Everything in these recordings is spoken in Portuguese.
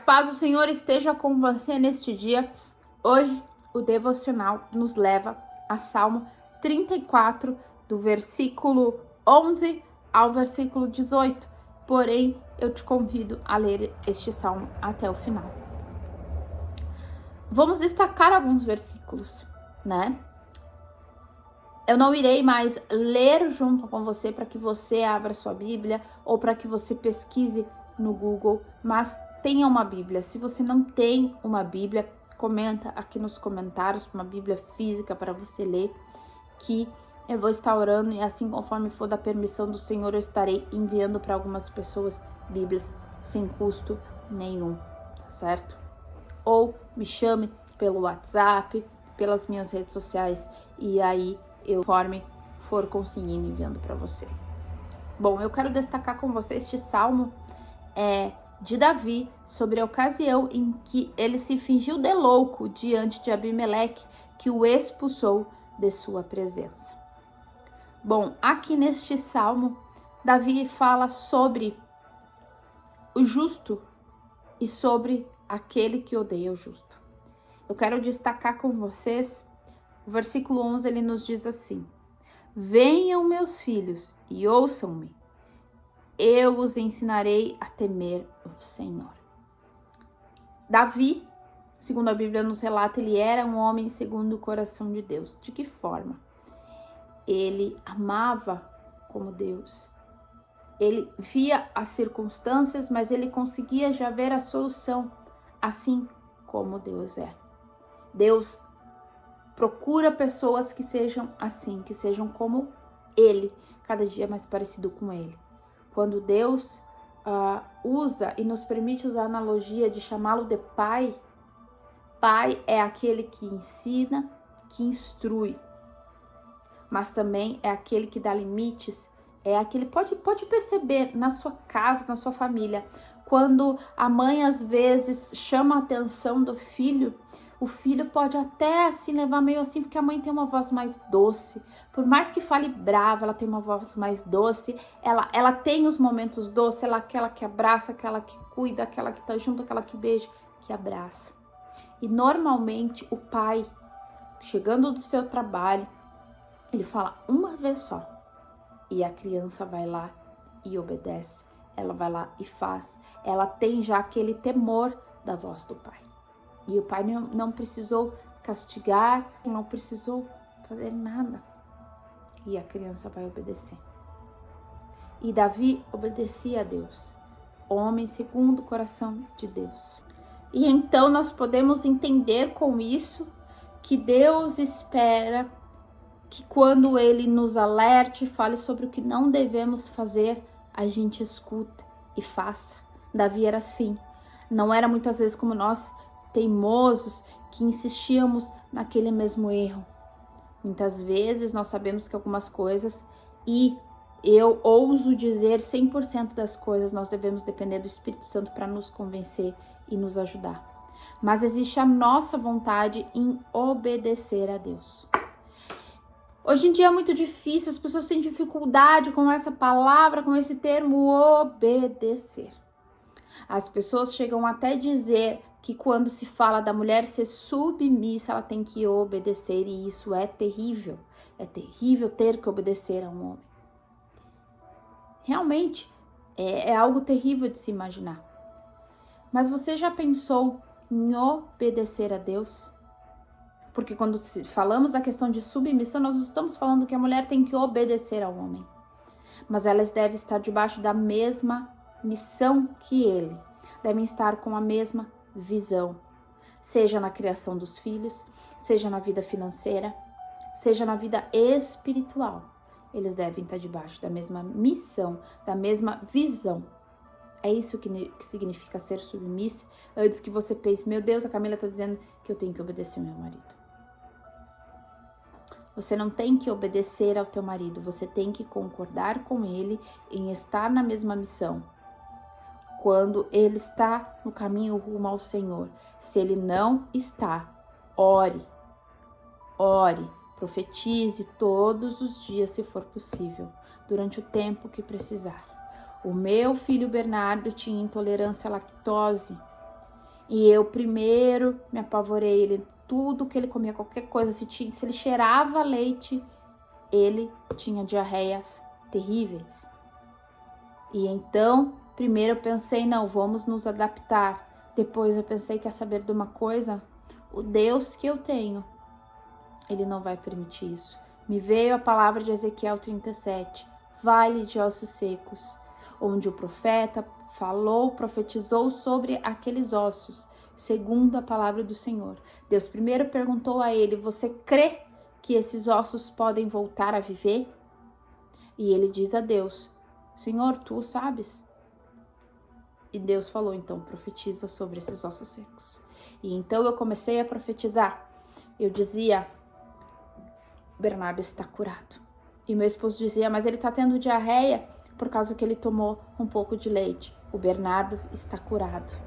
paz do Senhor esteja com você neste dia. Hoje, o devocional nos leva a Salmo 34, do versículo 11 ao versículo 18. Porém, eu te convido a ler este salmo até o final. Vamos destacar alguns versículos, né? Eu não irei mais ler junto com você para que você abra sua Bíblia ou para que você pesquise no Google, mas tenha uma Bíblia. Se você não tem uma Bíblia, comenta aqui nos comentários uma Bíblia física para você ler, que eu vou estar orando e assim conforme for da permissão do Senhor, eu estarei enviando para algumas pessoas Bíblias sem custo nenhum, tá certo? Ou me chame pelo WhatsApp, pelas minhas redes sociais e aí eu, conforme for conseguindo, enviando para você. Bom, eu quero destacar com você este salmo de Davi sobre a ocasião em que ele se fingiu de louco diante de Abimeleque, que o expulsou de sua presença. Bom, aqui neste salmo, Davi fala sobre o justo e sobre aquele que odeia o justo. Eu quero destacar com vocês, o versículo 11, ele nos diz assim: venham meus filhos e ouçam-me, eu os ensinarei a temer o Senhor. Davi, segundo a Bíblia nos relata, ele era um homem segundo o coração de Deus. De que forma? Ele amava como Deus. Ele via as circunstâncias, mas ele conseguia já ver a solução, assim como Deus é. Deus procura pessoas que sejam assim, que sejam como Ele, cada dia mais parecido com Ele. Quando Deus usa e nos permite usar a analogia de chamá-lo de pai, pai é aquele que ensina, que instrui, mas também é aquele que dá limites, é aquele, pode perceber na sua casa, na sua família, quando a mãe às vezes chama a atenção do filho, o filho pode até assim levar meio assim, porque a mãe tem uma voz mais doce. Por mais que fale brava, ela tem uma voz mais doce. Ela tem os momentos doces, ela é aquela que abraça, aquela que cuida, aquela que tá junto, aquela que beija, que abraça. E normalmente o pai, chegando do seu trabalho, ele fala uma vez só. E a criança vai lá e obedece. Ela vai lá e faz. Ela tem já aquele temor da voz do pai. E o pai não precisou castigar, não precisou fazer nada. E a criança vai obedecer. E Davi obedecia a Deus, homem segundo o coração de Deus. E então nós podemos entender com isso que Deus espera que quando Ele nos alerte, fale sobre o que não devemos fazer, a gente escuta e faça. Davi era assim. Não era muitas vezes como nós, teimosos, que insistíamos naquele mesmo erro. Muitas vezes nós sabemos que algumas coisas, e eu ouso dizer 100% das coisas, nós devemos depender do Espírito Santo para nos convencer e nos ajudar. Mas existe a nossa vontade em obedecer a Deus. Hoje em dia é muito difícil, as pessoas têm dificuldade com essa palavra, com esse termo obedecer. As pessoas chegam até a dizer que quando se fala da mulher ser submissa, ela tem que obedecer, e isso é terrível. É terrível ter que obedecer a um homem. Realmente, é algo terrível de se imaginar. Mas você já pensou em obedecer a Deus? Porque quando falamos da questão de submissão, nós estamos falando que a mulher tem que obedecer ao homem. Mas elas devem estar debaixo da mesma missão que ele. Devem estar com a mesma visão. Seja na criação dos filhos, seja na vida financeira, seja na vida espiritual. Eles devem estar debaixo da mesma missão, da mesma visão. É isso que significa ser submissa. Antes que você pense, meu Deus, a Camila está dizendo que eu tenho que obedecer ao meu marido. Você não tem que obedecer ao teu marido, você tem que concordar com ele em estar na mesma missão. Quando ele está no caminho rumo ao Senhor. Se ele não está, ore, profetize todos os dias se for possível, durante o tempo que precisar. O meu filho Bernardo tinha intolerância à lactose E eu primeiro me apavorei. Ele, tudo que ele comia, qualquer coisa, se ele cheirava leite, ele tinha diarreias terríveis. E então, primeiro eu pensei, não, vamos nos adaptar. Depois eu pensei, quer saber de uma coisa? O Deus que eu tenho, ele não vai permitir isso. Me veio a palavra de Ezequiel 37, vale de ossos secos, onde o profeta profetizou sobre aqueles ossos, segundo a palavra do Senhor. Deus primeiro perguntou a ele, você crê que esses ossos podem voltar a viver? E ele diz a Deus, Senhor, tu o sabes. E Deus falou, então, profetiza sobre esses ossos secos. E então eu comecei a profetizar. Eu dizia, Bernardo está curado. E meu esposo dizia, mas ele está tendo diarreia por causa que ele tomou um pouco de leite. O Bernardo está curado.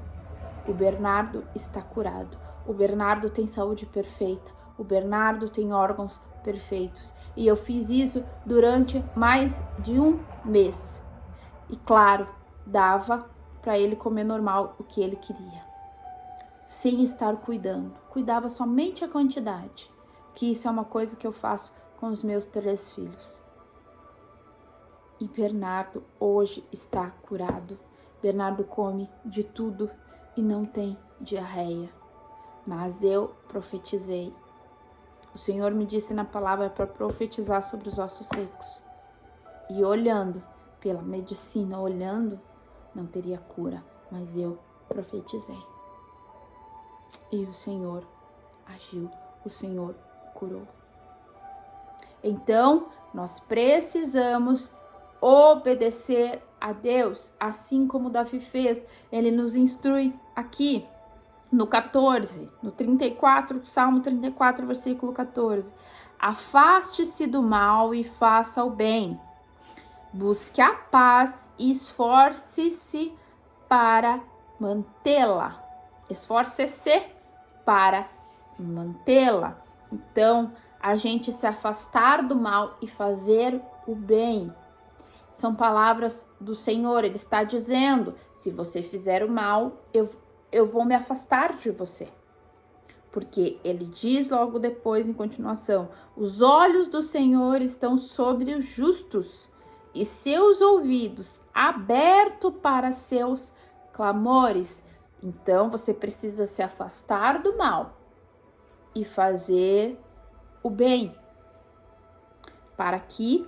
O Bernardo está curado. O Bernardo tem saúde perfeita. O Bernardo tem órgãos perfeitos. E eu fiz isso durante mais de um mês. E claro, dava para ele comer normal o que ele queria. Sem estar cuidando. Cuidava somente a quantidade. Que isso é uma coisa que eu faço com os meus 3 filhos. E Bernardo hoje está curado. Bernardo come de tudo e não tem diarreia. Mas eu profetizei. O Senhor me disse na palavra para profetizar sobre os ossos secos. E olhando, pela medicina, olhando, não teria cura. Mas eu profetizei. E o Senhor agiu. O Senhor curou. Então, nós precisamos obedecer a Deus, assim como Davi fez. Ele nos instrui aqui no 14, no 34, Salmo 34, versículo 14. Afaste-se do mal e faça o bem. Busque a paz e esforce-se para mantê-la. Esforce-se para mantê-la. Então, a gente se afastar do mal e fazer o bem. São palavras do Senhor. Ele está dizendo, se você fizer o mal, eu vou me afastar de você. Porque ele diz logo depois, em continuação, os olhos do Senhor estão sobre os justos e seus ouvidos abertos para seus clamores. Então, você precisa se afastar do mal e fazer o bem, para que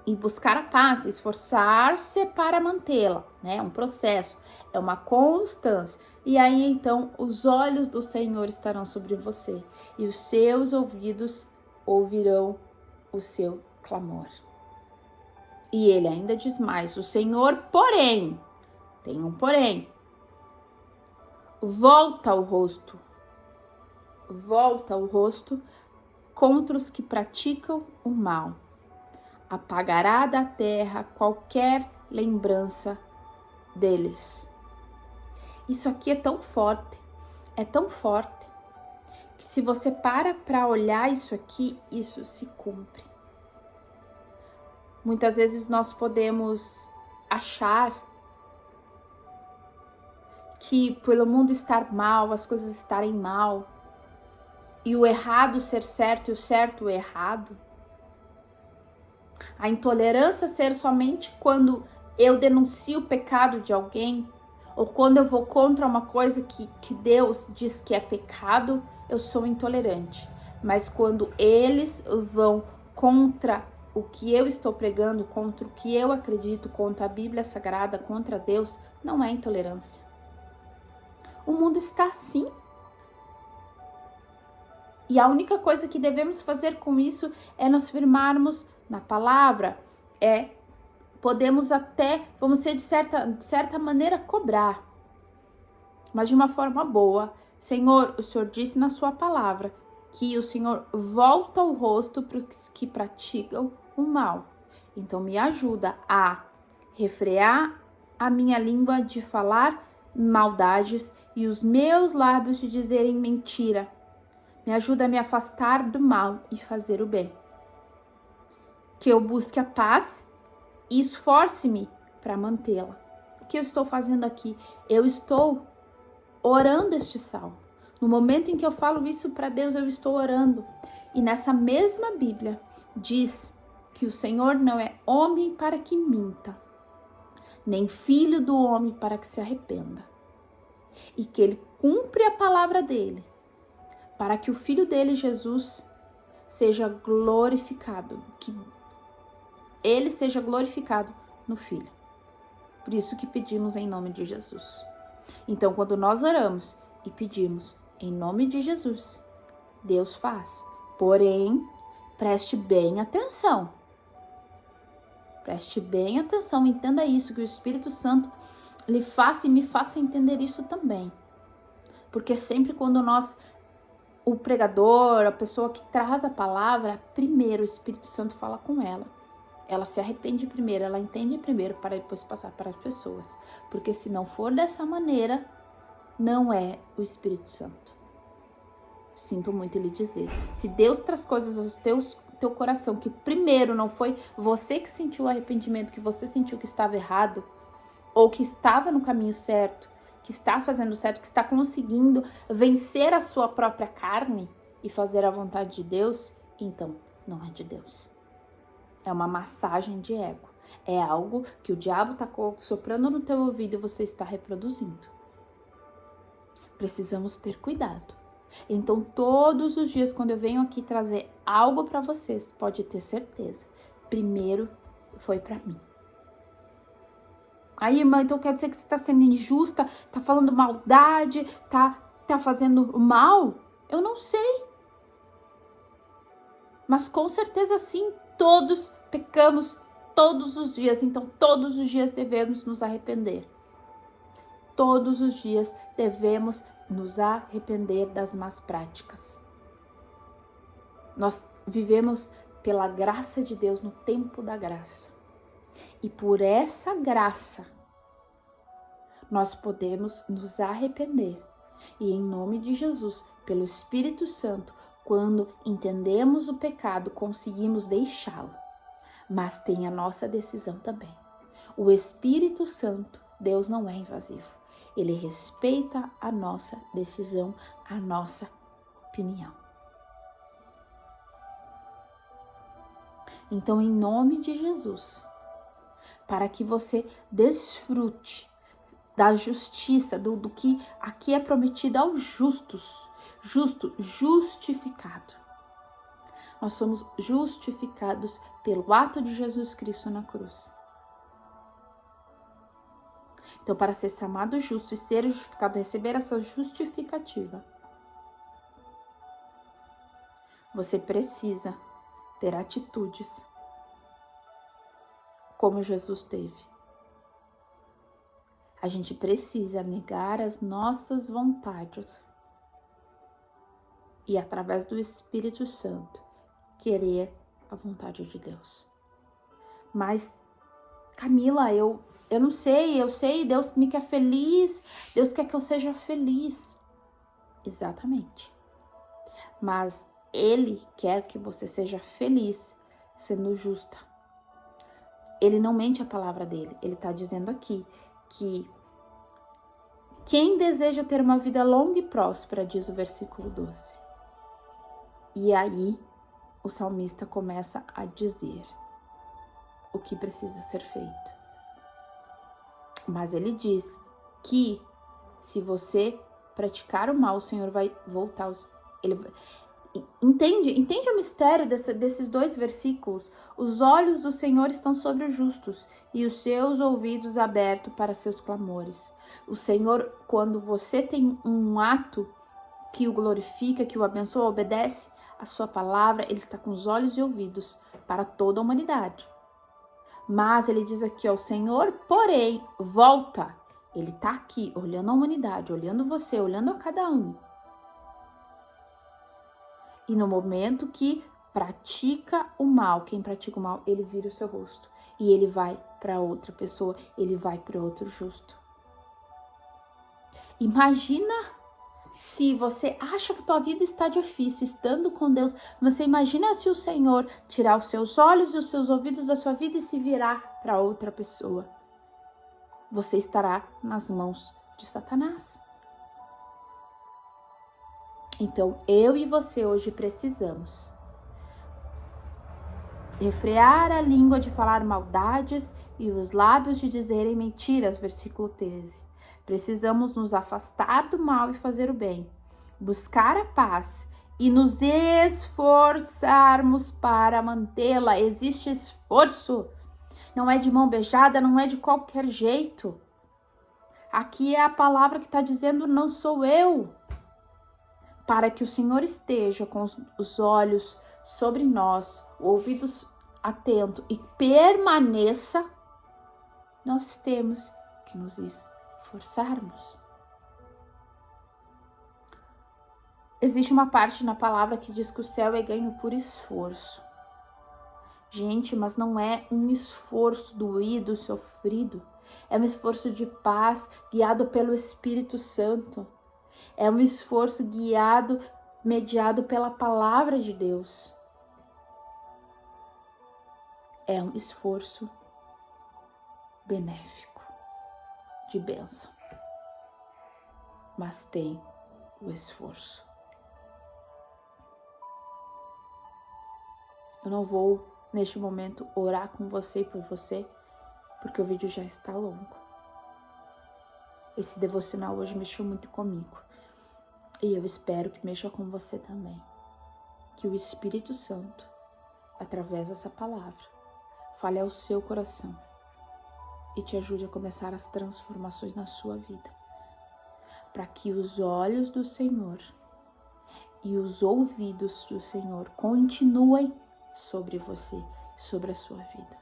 e buscar a paz, esforçar-se para mantê-la, né? É um processo, é uma constância. E aí então os olhos do Senhor estarão sobre você e os seus ouvidos ouvirão o seu clamor. E ele ainda diz mais: o Senhor, porém, tem um porém, volta o rosto contra os que praticam o mal. Apagará da terra qualquer lembrança deles. Isso aqui é tão forte, que se você para olhar isso aqui, isso se cumpre. Muitas vezes nós podemos achar que pelo mundo estar mal, as coisas estarem mal, e o errado ser certo e o certo o errado, a intolerância ser somente quando eu denuncio o pecado de alguém, ou quando eu vou contra uma coisa que Deus diz que é pecado, eu sou intolerante. Mas quando eles vão contra o que eu estou pregando, contra o que eu acredito, contra a Bíblia Sagrada, contra Deus, não é intolerância. O mundo está assim. E a única coisa que devemos fazer com isso é nos firmarmos na palavra. Podemos até, vamos ser de certa maneira cobrar, mas de uma forma boa. Senhor, o Senhor disse na sua palavra que o Senhor volta o rosto para os que praticam o mal. Então me ajuda a refrear a minha língua de falar maldades e os meus lábios de dizerem mentira. Me ajuda a me afastar do mal e fazer o bem. Que eu busque a paz e esforce-me para mantê-la. O que eu estou fazendo aqui? Eu estou orando este salmo. No momento em que eu falo isso para Deus, eu estou orando. E nessa mesma Bíblia diz que o Senhor não é homem para que minta, nem filho do homem para que se arrependa. E que ele cumpre a palavra dele, para que o Filho dele, Jesus, seja glorificado, que ele seja glorificado no Filho. Por isso que pedimos em nome de Jesus. Então, quando nós oramos e pedimos em nome de Jesus, Deus faz. Porém, preste bem atenção. Preste bem atenção, entenda isso, que o Espírito Santo lhe faça e me faça entender isso também. Porque sempre quando o pregador, a pessoa que traz a palavra, primeiro o Espírito Santo fala com ela. Ela se arrepende primeiro, ela entende primeiro para depois passar para as pessoas. Porque se não for dessa maneira, não é o Espírito Santo. Sinto muito lhe dizer. Se Deus traz coisas ao teu coração que primeiro não foi você que sentiu o arrependimento, que você sentiu que estava errado, ou que estava no caminho certo, que está fazendo certo, que está conseguindo vencer a sua própria carne e fazer a vontade de Deus, então não é de Deus. É uma massagem de ego. É algo que o diabo está soprando no teu ouvido e você está reproduzindo. Precisamos ter cuidado. Então, todos os dias, quando eu venho aqui trazer algo para vocês, pode ter certeza, primeiro foi para mim. Aí, irmã, então quer dizer que você está sendo injusta, está falando maldade, está fazendo mal? Eu não sei. Mas com certeza sim, todos pecamos todos os dias, então todos os dias devemos nos arrepender. Todos os dias devemos nos arrepender das más práticas. Nós vivemos pela graça de Deus no tempo da graça. E por essa graça, nós podemos nos arrepender. E em nome de Jesus, pelo Espírito Santo, quando entendemos o pecado, conseguimos deixá-lo. Mas tem a nossa decisão também. O Espírito Santo, Deus não é invasivo. Ele respeita a nossa decisão, a nossa opinião. Então, em nome de Jesus, para que você desfrute da justiça, do que aqui é prometido aos justos, justificado. Nós somos justificados pelo ato de Jesus Cristo na cruz. Então, para ser chamado justo e ser justificado, receber essa justificativa, você precisa ter atitudes como Jesus teve. A gente precisa negar as nossas vontades e, através do Espírito Santo, querer a vontade de Deus. Mas, Camila, eu não sei, eu sei, Deus me quer feliz, Deus quer que eu seja feliz. Exatamente. Mas Ele quer que você seja feliz sendo justa. Ele não mente a palavra dele. Ele está dizendo aqui que quem deseja ter uma vida longa e próspera, diz o versículo 12. E aí o salmista começa a dizer o que precisa ser feito. Mas ele diz que se você praticar o mal, o Senhor vai voltar. Entende o mistério desses dois versículos? Os olhos do Senhor estão sobre os justos e os seus ouvidos abertos para seus clamores. O Senhor, quando você tem um ato que o glorifica, que o abençoa, obedece a sua palavra, ele está com os olhos e ouvidos para toda a humanidade. Mas ele diz aqui, ó, o Senhor, porém, volta. Ele está aqui, olhando a humanidade, olhando você, olhando a cada um. E no momento que pratica o mal, quem pratica o mal, ele vira o seu rosto. E ele vai para outra pessoa, ele vai para outro justo. Imagina se você acha que a tua vida está difícil, estando com Deus. Você imagina se o Senhor tirar os seus olhos e os seus ouvidos da sua vida e se virar para outra pessoa. Você estará nas mãos de Satanás. Então, eu e você hoje precisamos refrear a língua de falar maldades e os lábios de dizerem mentiras, versículo 13. Precisamos nos afastar do mal e fazer o bem, buscar a paz e nos esforçarmos para mantê-la. Existe esforço, não é de mão beijada, não é de qualquer jeito. Aqui é a palavra que está dizendo, não sou eu. Para que o Senhor esteja com os olhos sobre nós, ouvidos atentos e permaneça, nós temos que nos esforçarmos. Existe uma parte na palavra que diz que o céu é ganho por esforço. Gente, mas não é um esforço doído, sofrido. É um esforço de paz, guiado pelo Espírito Santo. É um esforço guiado, mediado pela palavra de Deus. É um esforço benéfico, de bênção. Mas tem o esforço. Eu não vou, neste momento, orar com você e por você, porque o vídeo já está longo. Esse devocional hoje mexeu muito comigo. E eu espero que mexa com você também. Que o Espírito Santo, através dessa palavra, fale ao seu coração e te ajude a começar as transformações na sua vida. Para que os olhos do Senhor e os ouvidos do Senhor continuem sobre você, sobre a sua vida.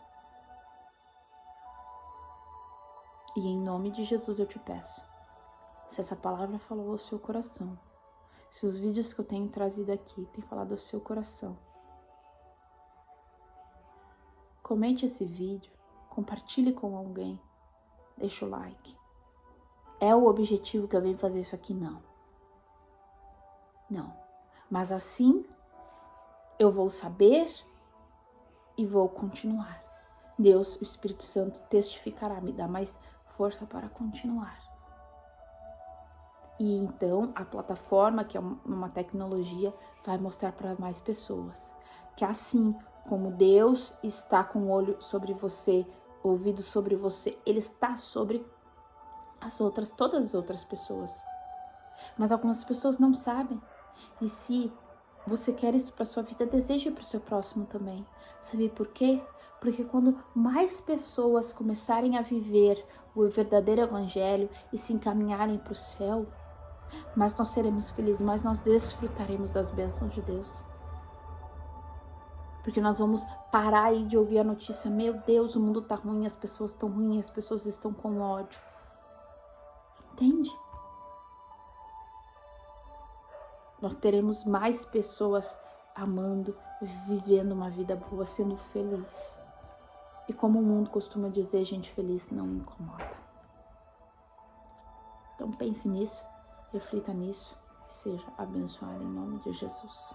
E em nome de Jesus eu te peço, se essa palavra falou ao seu coração, se os vídeos que eu tenho trazido aqui têm falado ao seu coração, comente esse vídeo, compartilhe com alguém, deixa o like. É o objetivo que eu venho fazer isso aqui? Não. Não. Mas assim eu vou saber e vou continuar. Deus, o Espírito Santo, testificará, me dá mais força para continuar. E então a plataforma, que é uma tecnologia, vai mostrar para mais pessoas que assim como Deus está com o olho sobre você, ouvido sobre você, Ele está sobre todas as outras pessoas. Mas algumas pessoas não sabem. E se você quer isso para sua vida, deseja para o seu próximo também. Sabe por quê? Porque quando mais pessoas começarem a viver o verdadeiro evangelho e se encaminharem para o céu, mais nós seremos felizes, mais nós desfrutaremos das bênçãos de Deus. Porque nós vamos parar aí de ouvir a notícia, meu Deus, o mundo está ruim, as pessoas estão ruins, as pessoas estão com ódio. Entende? Nós teremos mais pessoas amando, vivendo uma vida boa, sendo feliz. E como o mundo costuma dizer, gente feliz não me incomoda. Então pense nisso, reflita nisso e seja abençoado em nome de Jesus.